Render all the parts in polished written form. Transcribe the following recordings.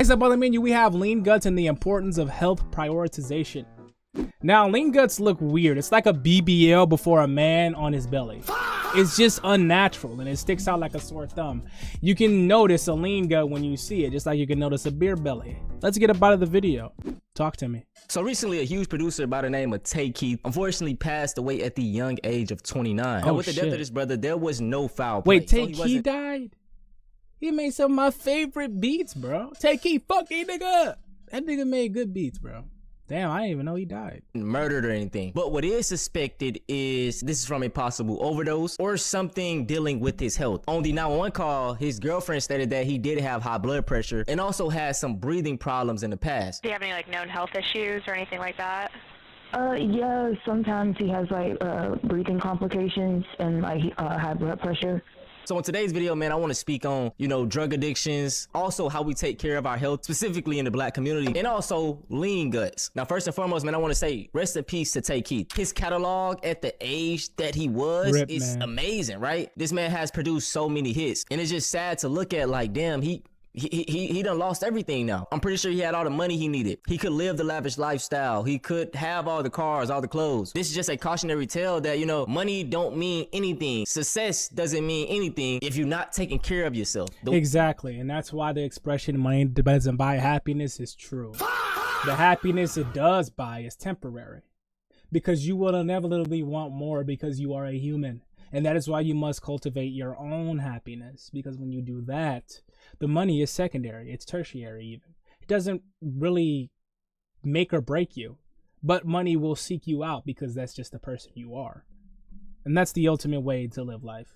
Next up on the menu, we have lean guts and the importance of health prioritization. Now, lean guts look weird. It's like a BBL before a man on his belly. It's just unnatural and it sticks out like a sore thumb. You can notice a lean gut when you see it, just like you can notice a beer belly. Let's get up out of the video. Talk to me. So recently, a huge producer by the name of Keith unfortunately passed away at the young age of 29. Now, with the death of this brother, there was no foul play. Wait, Keith died? He made some of my favorite beats, bro. Keith, fuck that nigga up. That nigga made good beats, bro. Damn, I didn't even know he died. Murdered or anything. But what is suspected is this is from a possible overdose or something dealing with his health. On the 911 call, his girlfriend stated that he did have high blood pressure and also had some breathing problems in the past. Do you have any like known health issues or anything like that? Yeah, sometimes he has like breathing complications and like high blood pressure. So in today's video, man, I want to speak on, drug addictions, also how we take care of our health, specifically in the black community, and also lean guts. Now, first and foremost, man, I want to say rest in peace to Keith. His catalog at the age that he was is amazing, right? This man has produced so many hits, and it's just sad to look at like, damn, he done lost everything now. I'm pretty sure he had all the money he needed. He could live the lavish lifestyle. He could have all the cars, all the clothes. This is just a cautionary tale that, money don't mean anything. Success doesn't mean anything if you're not taking care of yourself. Exactly, and that's why the expression money doesn't buy happiness is true. The happiness it does buy is temporary because you will inevitably want more because you are a human. And that is why you must cultivate your own happiness, because when you do that, the money is secondary. It's tertiary even. It doesn't really make or break you, but money will seek you out because that's just the person you are. And that's the ultimate way to live life.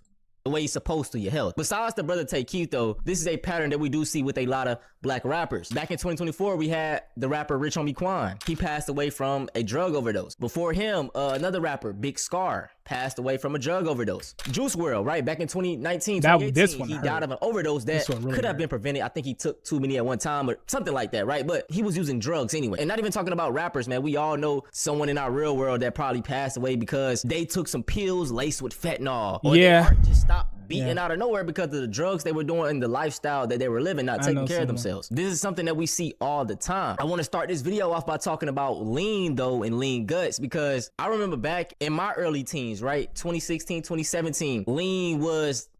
The way you're supposed to your health. Besides the brother Keith though, this is a pattern that we do see with a lot of black rappers. Back in 2024, we had the rapper Rich Homie Quan. He passed away from a drug overdose. Before him, another rapper, Big Scar, passed away from a drug overdose. Juice WRLD, right, back in 2019, 2018, he died of an overdose that could have been prevented. I think he took too many at one time or something like that, right? But he was using drugs anyway. And not even talking about rappers, man. We all know someone in our real world that probably passed away because they took some pills laced with fentanyl. Or their heart just stopped beating out of nowhere because of the drugs they were doing and the lifestyle that they were living, not taking care of themselves. This is something that we see all the time. I want to start this video off by talking about lean though and lean guts, because I remember back in my early teens, right? 2016, 2017, lean was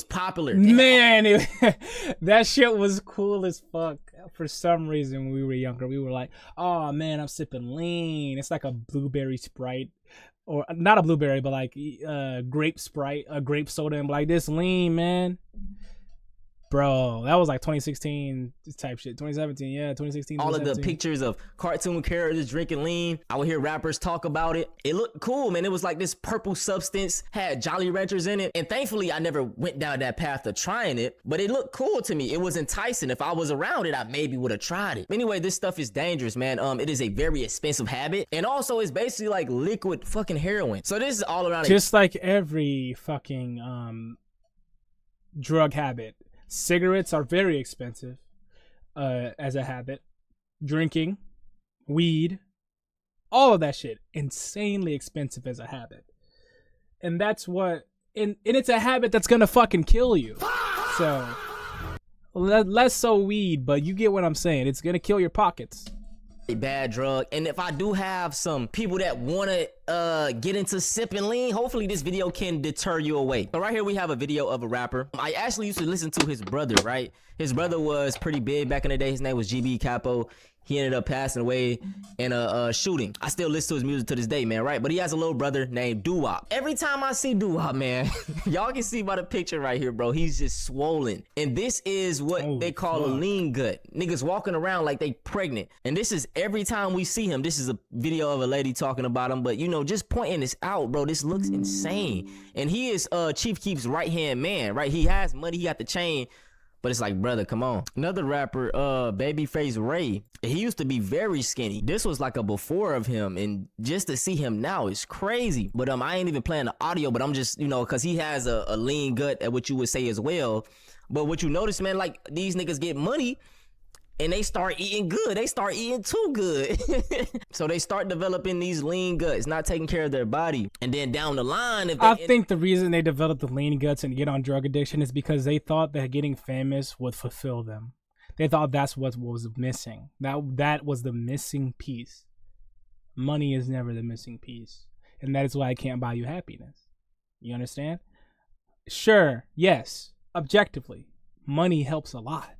popular. Man, that shit was cool as fuck. For some reason, when we were younger, we were like, oh man, I'm sipping lean. It's like a blueberry Sprite. Or not a blueberry, but like grape Sprite, a grape soda, and like this lean, man. Bro, that was like 2016 type shit. 2017, yeah, 2016. All of the pictures of cartoon characters drinking lean. I would hear rappers talk about it. It looked cool, man. It was like this purple substance, had Jolly Ranchers in it. And thankfully, I never went down that path of trying it, but it looked cool to me. It was enticing. If I was around it, I maybe would have tried it. Anyway, this stuff is dangerous, man. It is a very expensive habit. And also, it's basically like liquid fucking heroin. So this is all around. Just like every fucking drug habit. Cigarettes are very expensive as a habit. Drinking, weed, all of that shit, insanely expensive as a habit. And that's what, and it's a habit that's gonna fucking kill you. So, less so weed, but you get what I'm saying. It's gonna kill your pockets. A bad drug. And if I do have some people that want to get into sipping lean, hopefully this video can deter you away. So right here we have a video of a rapper. I actually used to listen to his brother, right? His brother was pretty big back in the day. His name was GB Capo. He ended up passing away in a shooting. I still listen to his music to this day, man, right? But he has a little brother named Doo-Wop. Every time I see Doo-Wop, man, y'all can see by the picture right here, bro, he's just swollen. And this is what they call a lean gut. Niggas walking around like they pregnant. And this is every time we see him. This is a video of a lady talking about him, but just pointing this out, bro, this looks insane. And he is Chief Keef's right-hand man, right? He has money, he got the chain. But it's like, brother, come on. Another rapper, Babyface Ray, he used to be very skinny. This was like a before of him, and just to see him now is crazy. But I ain't even playing the audio, but I'm just, because he has a lean gut, at what you would say as well. But what you notice, man, like these niggas get money, and they start eating good. They start eating too good. So they start developing these lean guts, not taking care of their body. And then down the line, if they I think the reason they developed the lean guts and get on drug addiction is because they thought that getting famous would fulfill them. They thought that's what was missing. That was the missing piece. Money is never the missing piece. And that is why I can't buy you happiness. You understand? Sure, yes, objectively, money helps a lot.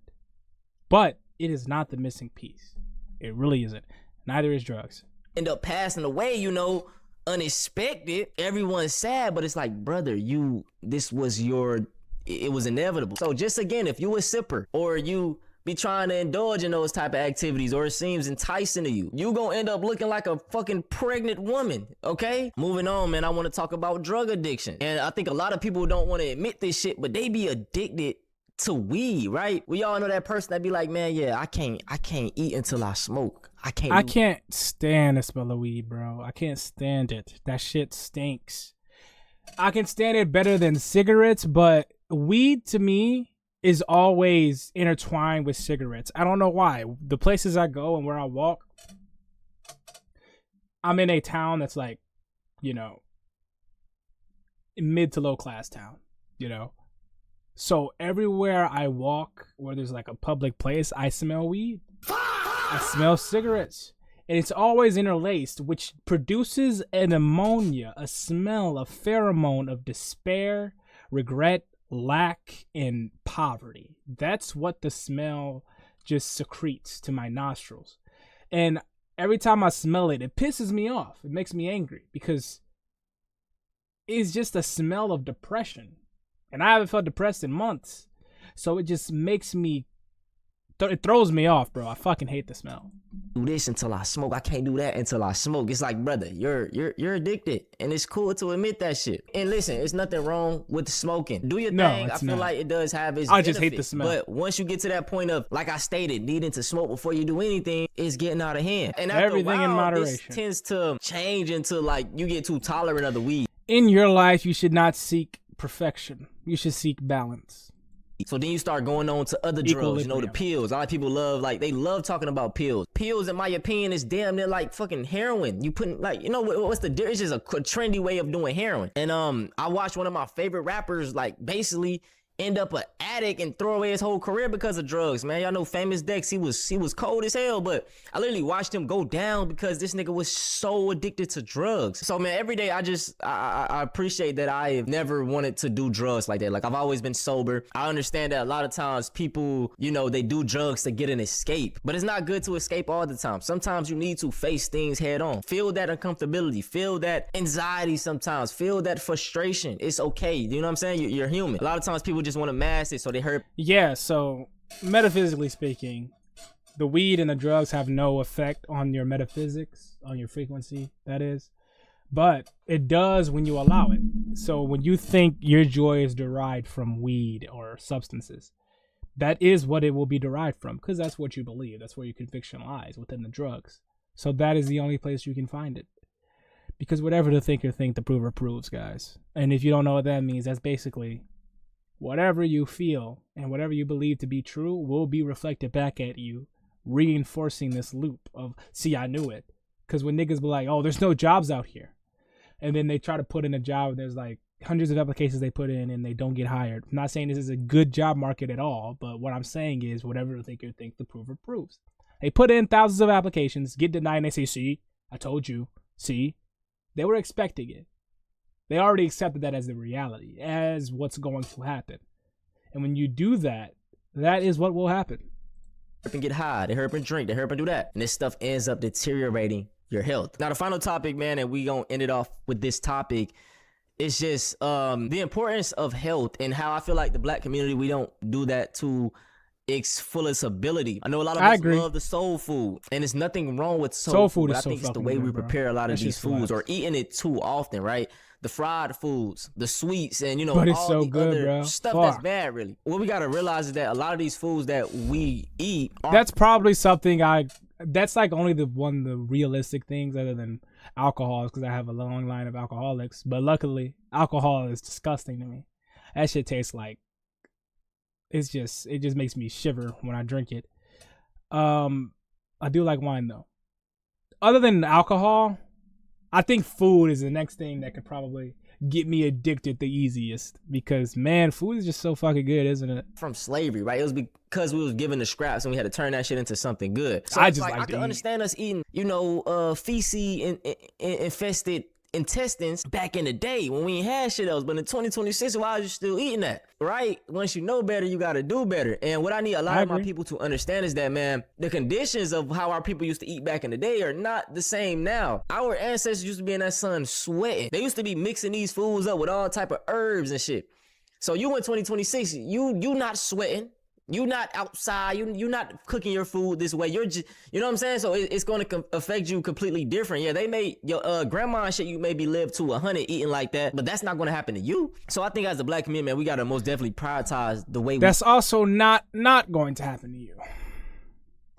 But it is not the missing piece. It really isn't. Neither is drugs. End up passing away, you know, unexpected. Everyone's sad, but it's like, brother, this was it was inevitable. So just again, if you a sipper or you be trying to indulge in those type of activities or it seems enticing to you, you gonna end up looking like a fucking pregnant woman, okay? Moving on, man, I want to talk about drug addiction. And I think a lot of people don't want to admit this shit, but they be addicted to weed, right? We all know that person that be like, man, yeah, I can't eat until I smoke. I can't stand the smell of weed, bro. I can't stand it. That shit stinks. I can stand it better than cigarettes, but weed to me is always intertwined with cigarettes. I don't know why. The places I go and where I walk, I'm in a town that's like, you know, mid to low class town, you know. So everywhere I walk where there's like a public place, I smell weed. I smell cigarettes. And it's always interlaced, which produces an ammonia, a smell, a pheromone of despair, regret, lack, and poverty. That's what the smell just secretes to my nostrils. And every time I smell it, it pisses me off. It makes me angry because it's just a smell of depression. And I haven't felt depressed in months. So it just makes me, it throws me off, bro. I fucking hate the smell. Do this until I smoke. I can't do that until I smoke. It's like, brother, you're addicted, and it's cool to admit that shit. And listen, it's nothing wrong with smoking. Do your thing. I feel like it does have its benefits. Just hate the smell. But once you get to that point of, like I stated, needing to smoke before you do anything, it's getting out of hand. And after everything a while, in moderation. This tends to change into like you get too tolerant of the weed. In your life, you should not seek perfection. You should seek balance. So then you start going on to other drugs, you know, the pills. A lot of people they love talking about pills. Pills, in my opinion, is damn near like fucking heroin. You putting like, you know, what's the difference? It's just a trendy way of doing heroin. And I watched one of my favorite rappers like basically end up an addict and throw away his whole career because of drugs, man. Y'all know Famous Dex, he was cold as hell, but I literally watched him go down because this nigga was so addicted to drugs. So man, every day I appreciate that I have never wanted to do drugs like that. Like I've always been sober. I understand that a lot of times people, you know, they do drugs to get an escape, but it's not good to escape all the time. Sometimes you need to face things head on. Feel that uncomfortability, feel that anxiety sometimes, feel that frustration. It's okay. You know what I'm saying? You're human. A lot of times people just want to mask it so they hurt. Yeah, so metaphysically speaking, the weed and the drugs have no effect on your metaphysics, on your frequency, that is. But it does when you allow it. So when you think your joy is derived from weed or substances, that is what it will be derived from, because that's what you believe. That's where your conviction lies, within the drugs. So that is the only place you can find it. Because whatever the thinker think, the prover proves, guys. And if you don't know what that means, that's basically whatever you feel and whatever you believe to be true will be reflected back at you, reinforcing this loop of, see, I knew it. Because when niggas be like, oh, there's no jobs out here, and then they try to put in a job and there's like hundreds of applications they put in and they don't get hired. I'm not saying this is a good job market at all, but what I'm saying is whatever the thinker thinks, the prover proves. They put in thousands of applications, get denied, and they say, see, I told you, see. They were expecting it. They already accepted that as the reality, as what's going to happen. And when you do that, that is what will happen. They hurp and get high, they hurp and drink, they hurp and do that. And this stuff ends up deteriorating your health. Now the final topic, man, and we gonna end it off with this topic, is just the importance of health and how I feel like the black community, we don't do that to its fullest ability. I know a lot of us love the soul food, and there's nothing wrong with soul food, but I think it's the way we prepare a lot of these foods, or eating it too often, right? The fried foods, the sweets, and you know, but it's all so the good, other bro. stuff that's bad, really. What we gotta realize is that a lot of these foods that we eat, that's probably something that's like only the realistic things other than alcohol, because I have a long line of alcoholics. But luckily, alcohol is disgusting to me. That shit tastes like, it just makes me shiver when I drink it. I do like wine though. Other than alcohol, I think food is the next thing that could probably, get me addicted the easiest, because man, food is just so fucking good, isn't it? From slavery, right? It was because we was given the scraps and we had to turn that shit into something good. So I it's just like like I to can eat. understand us eating, you know, feces infested intestines back in the day when we ain't had shit else. But in 2026, why are you still eating that? Right? Once you know better, you gotta do better. And what I need a lot of my people to understand is that, man, the conditions of how our people used to eat back in the day are not the same now. Our ancestors used to be in that sun sweating. They used to be mixing these foods up with all type of herbs and shit. So you in 2026, you not sweating. You not outside. You not cooking your food this way. You're just, you know what I'm saying? So it's going to affect you completely different. Yeah, they made your grandma and shit. You maybe live to 100 eating like that, but that's not going to happen to you. So I think as a black community, man, we got to most definitely prioritize the way. That's also not going to happen to you.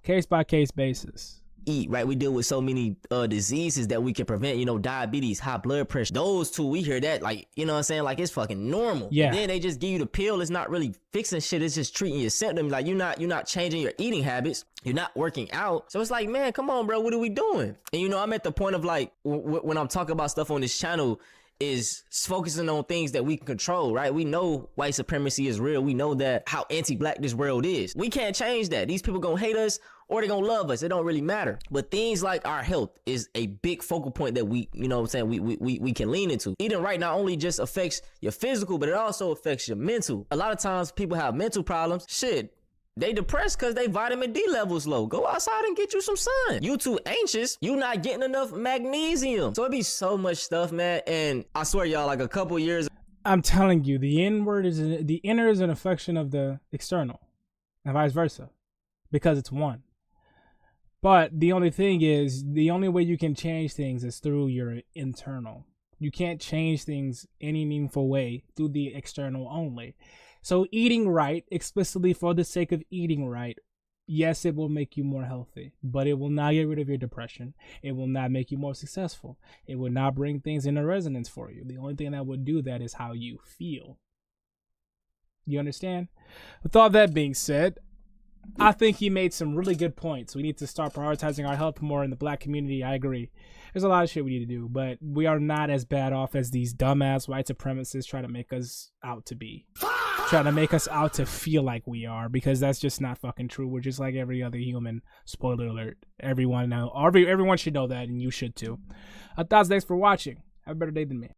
Case by case basis. Eat, right? We deal with so many diseases that we can prevent, you know, diabetes, high blood pressure. Those two, we hear that, like, you know what I'm saying? Like, it's fucking normal. Yeah. And then they just give you the pill. It's not really fixing shit. It's just treating your symptoms. Like, you're not changing your eating habits. You're not working out. So it's like, man, come on, bro. What are we doing? And, you know, I'm at the point of like, when I'm talking about stuff on this channel, is focusing on things that we can control, right? We know white supremacy is real. We know that how anti-black this world is. We can't change that. These people gonna hate us or they gonna love us. It don't really matter. But things like our health is a big focal point that we, you know what I'm saying, we can lean into. Eating right not only just affects your physical, but it also affects your mental. A lot of times people have mental problems. Shit, they depressed because they vitamin D levels low. Go outside and get you some sun. You too anxious. You not getting enough magnesium. So it be so much stuff, man. And I swear, y'all, like a couple years. I'm telling you, the inner is an affection of the external, and vice versa, because it's one. But the only thing is, the only way you can change things is through your internal. You can't change things any meaningful way through the external only. So eating right, explicitly for the sake of eating right, yes, it will make you more healthy, but it will not get rid of your depression. It will not make you more successful. It will not bring things into resonance for you. The only thing that would do that is how you feel. You understand? With all that being said, I think he made some really good points. We need to start prioritizing our health more in the black community. I agree. There's a lot of shit we need to do, but we are not as bad off as these dumbass white supremacists try to make us out to be. Try to make us out to feel like we are, because that's just not fucking true. We're just like every other human. Spoiler alert. Everyone should know that, and you should too. Thanks for watching. Have a better day than me.